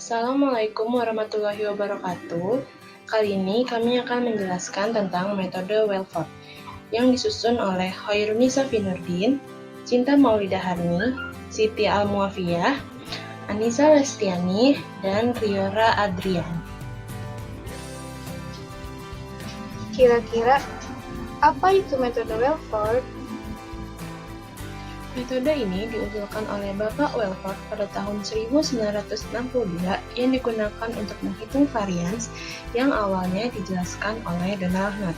Assalamualaikum warahmatullahi wabarakatuh. Kali ini kami akan menjelaskan tentang metode Welford yang disusun oleh Hoirunisa Finurdin, Cinta Maulida Harni, Siti Almuafiyah, Anissa Lestiani, dan Riora Adrian. Kira-kira apa itu metode Welford? Metode ini diusulkan oleh Bapak Welford pada tahun 1962 yang digunakan untuk menghitung varians yang awalnya dijelaskan oleh Donald Knuth.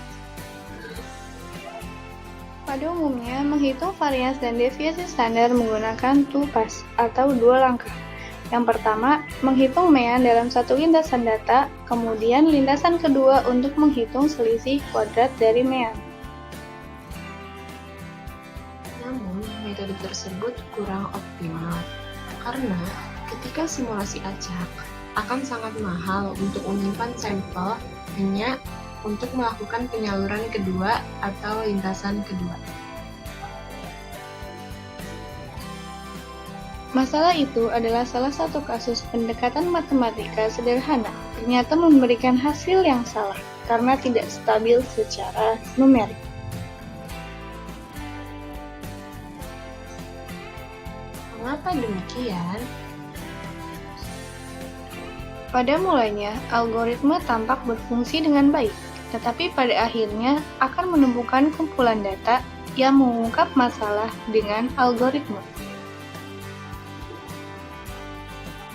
Pada umumnya, menghitung varians dan deviasi standar menggunakan two-pass atau dua langkah. Yang pertama, menghitung mean dalam satu lintasan data, kemudian lintasan kedua untuk menghitung selisih kuadrat dari mean. Namun, metode tersebut kurang optimal karena ketika simulasi acak akan sangat mahal untuk menyimpan sampel hanya untuk melakukan penyaluran kedua atau lintasan kedua. Masalah itu adalah salah satu kasus pendekatan matematika sederhana ternyata memberikan hasil yang salah karena tidak stabil secara numerik. Mengapa demikian? Pada mulanya, algoritma tampak berfungsi dengan baik, tetapi pada akhirnya akan menemukan kumpulan data yang mengungkap masalah dengan algoritma.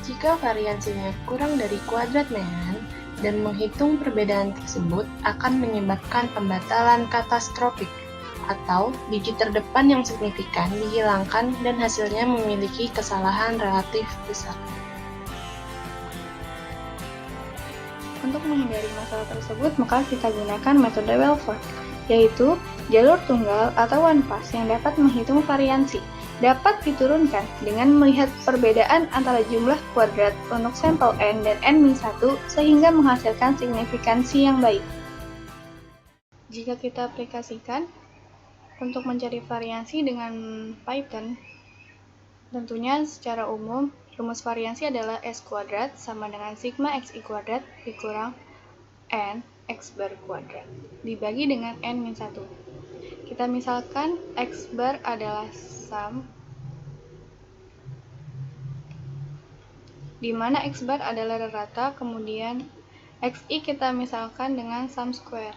Jika variansinya kurang dari kuadrat mean dan menghitung perbedaan tersebut akan menyebabkan pembatalan katastrofik atau digit terdepan yang signifikan dihilangkan dan hasilnya memiliki kesalahan relatif besar. Untuk menghindari masalah tersebut, maka kita gunakan metode Welford, yaitu jalur tunggal atau one pass yang dapat menghitung variansi. Dapat diturunkan dengan melihat perbedaan antara jumlah kuadrat untuk sampel n dan n-1 sehingga menghasilkan signifikansi yang baik. Jika kita aplikasikan untuk mencari variansi dengan Python, tentunya secara umum rumus variansi adalah S kuadrat sama dengan sigma xi kuadrat dikurang n x bar kuadrat dibagi dengan n-1. Kita misalkan x bar adalah sum, di mana x bar adalah rata, kemudian xi kita misalkan dengan sum square.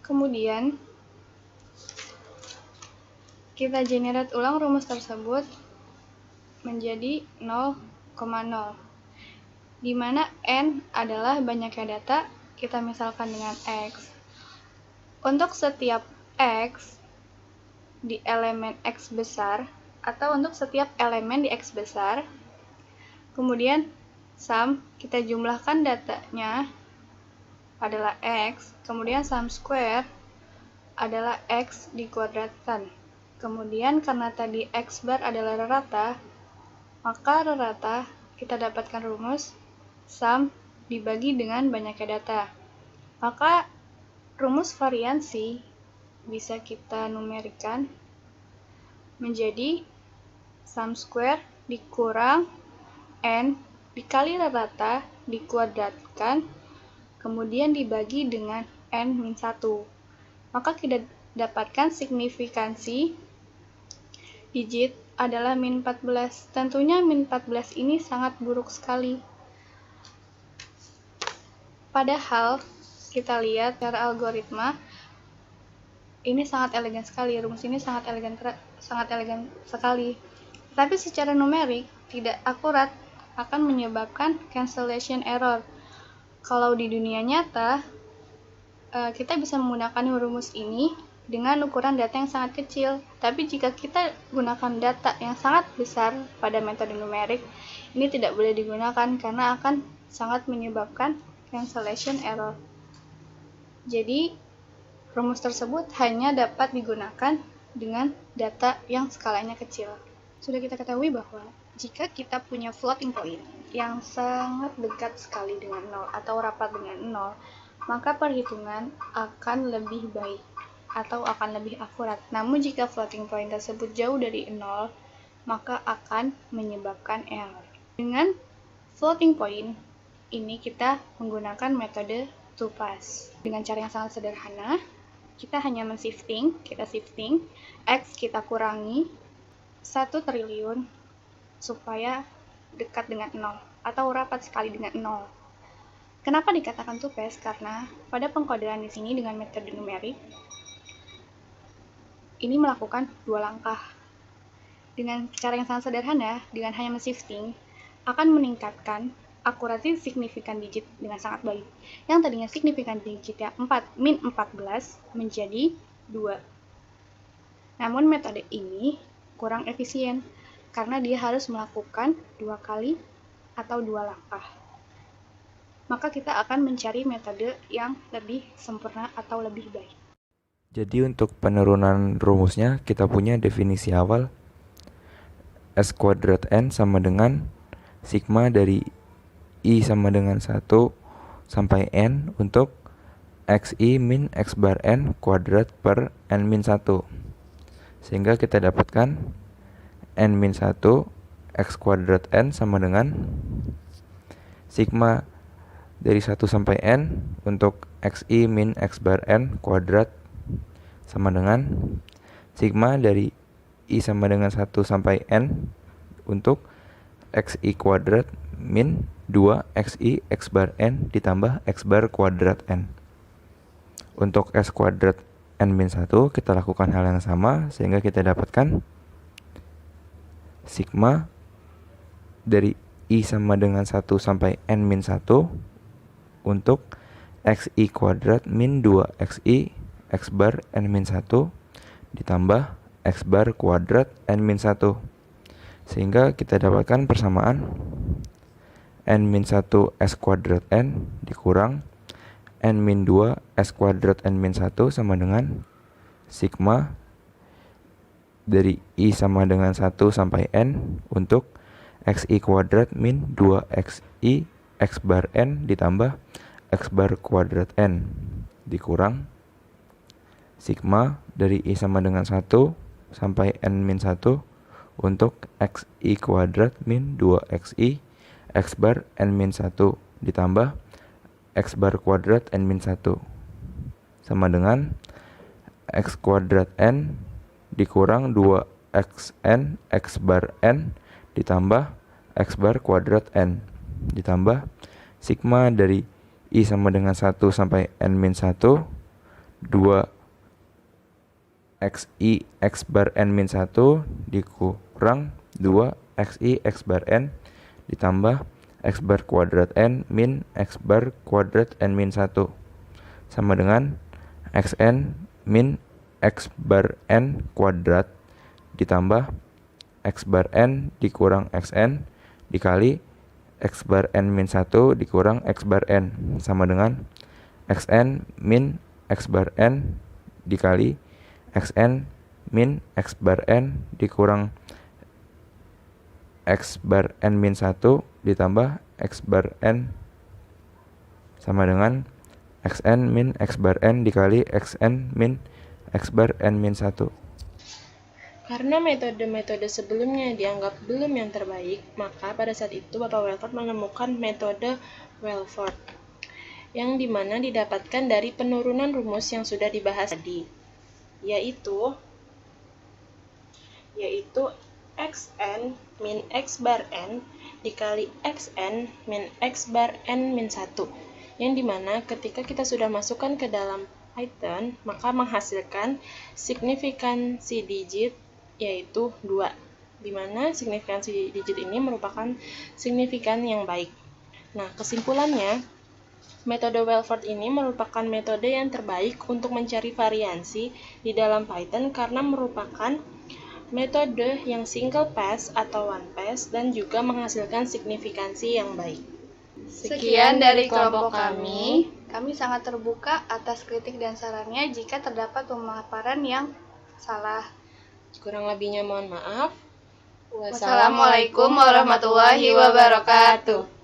Kemudian kita generate ulang rumus tersebut menjadi 0,0, di mana n adalah banyaknya data, kita misalkan dengan x. Untuk setiap x di elemen x besar, atau untuk setiap elemen di x besar, kemudian sum kita jumlahkan datanya adalah x, kemudian sum square adalah x dikuadratkan. Kemudian karena tadi x bar adalah rata, maka rata kita dapatkan rumus sum dibagi dengan banyaknya data. Maka rumus variansi bisa kita numerikan menjadi sum square dikurang n dikali rata dikuadratkan, kemudian dibagi dengan n-1. Maka kita dapatkan signifikansi digit adalah min 14. Tentunya min 14 ini sangat buruk sekali. Padahal kita lihat secara algoritma ini sangat elegan sekali, rumus ini sangat elegan sekali. Tapi secara numerik tidak akurat, akan menyebabkan cancellation error. Kalau di dunia nyata, kita bisa menggunakan rumus ini dengan ukuran data yang sangat kecil. Tapi jika kita gunakan data yang sangat besar pada metode numerik, ini tidak boleh digunakan karena akan sangat menyebabkan cancellation error. Jadi, rumus tersebut hanya dapat digunakan dengan data yang skalanya kecil. Sudah kita ketahui bahwa jika kita punya floating point yang sangat dekat sekali dengan 0 atau rapat dengan 0, maka perhitungan akan lebih baik. atau akan lebih akurat. Namun jika floating point tersebut jauh dari 0, maka akan menyebabkan error. Dengan floating point ini kita menggunakan metode two pass. Dengan cara yang sangat sederhana, kita hanya shifting, X kita kurangi 1 triliun supaya dekat dengan 0 atau rapat sekali dengan 0. Kenapa dikatakan two pass? Karena pada pengkodean di sini dengan metode numerik ini melakukan 2 langkah. Dengan cara yang sangat sederhana, dengan hanya shifting akan meningkatkan akurasi signifikan digit dengan sangat baik. Yang tadinya signifikan digitnya min 14 menjadi 2. Namun metode ini kurang efisien karena dia harus melakukan 2 kali atau 2 langkah. Maka kita akan mencari metode yang lebih sempurna atau lebih baik. Jadi untuk penurunan rumusnya kita punya definisi awal S kuadrat N sama dengan sigma dari I sama dengan 1 sampai N untuk XI min X bar N kuadrat per N min 1. Sehingga kita dapatkan N min 1 X kuadrat N sama dengan sigma dari 1 sampai N untuk XI min X bar N kuadrat sama dengan sigma dari I sama dengan 1 sampai N untuk XI kuadrat min 2 XI X bar N ditambah X bar kuadrat N. Untuk S kuadrat N min 1 kita lakukan hal yang sama sehingga kita dapatkan sigma dari I sama dengan 1 sampai N min 1 untuk XI kuadrat min 2 XI X bar N min 1 ditambah X bar kuadrat N min 1. Sehingga kita dapatkan persamaan N min 1 S kuadrat N dikurang N min 2 S kuadrat N min 1 sama dengan sigma dari I sama dengan 1 sampai N untuk XI kuadrat min 2 XI X bar N ditambah X bar kuadrat N dikurang sigma dari I sama dengan 1 sampai N min 1 untuk XI kuadrat min 2XI X bar N min 1 ditambah X bar kuadrat N min 1 sama dengan X kuadrat N dikurang 2XN X bar N ditambah X bar kuadrat N ditambah sigma dari I sama dengan 1 sampai N min 1 2 XI X bar N min 1 dikurang 2 XI X bar N ditambah X bar kuadrat N min X bar kuadrat N min 1 sama dengan XN min X bar N kuadrat ditambah X bar N dikurang XN dikali X bar N min 1 dikurang X bar N sama dengan XN min X bar N dikali XN min X bar N dikurang X bar N min 1 ditambah X bar N sama dengan XN min X bar N dikali XN min X bar N min 1. Karena metode-metode sebelumnya dianggap belum yang terbaik, maka pada saat itu Bapak Welford menemukan metode Welford, yang dimana didapatkan dari penurunan rumus yang sudah dibahas tadi, yaitu XN min X bar N dikali XN min X bar N min 1, yang dimana ketika kita sudah masukkan ke dalam Python, maka menghasilkan signifikansi digit yaitu 2, dimana signifikansi digit ini merupakan signifikan yang baik. Nah, kesimpulannya, metode Welford ini merupakan metode yang terbaik untuk mencari variansi di dalam Python karena merupakan metode yang single pass atau one pass dan juga menghasilkan signifikansi yang baik. Sekian dari kelompok kami. Kami sangat terbuka atas kritik dan sarannya jika terdapat pemaparan yang salah. Kurang lebihnya mohon maaf. Wassalamualaikum warahmatullahi wabarakatuh.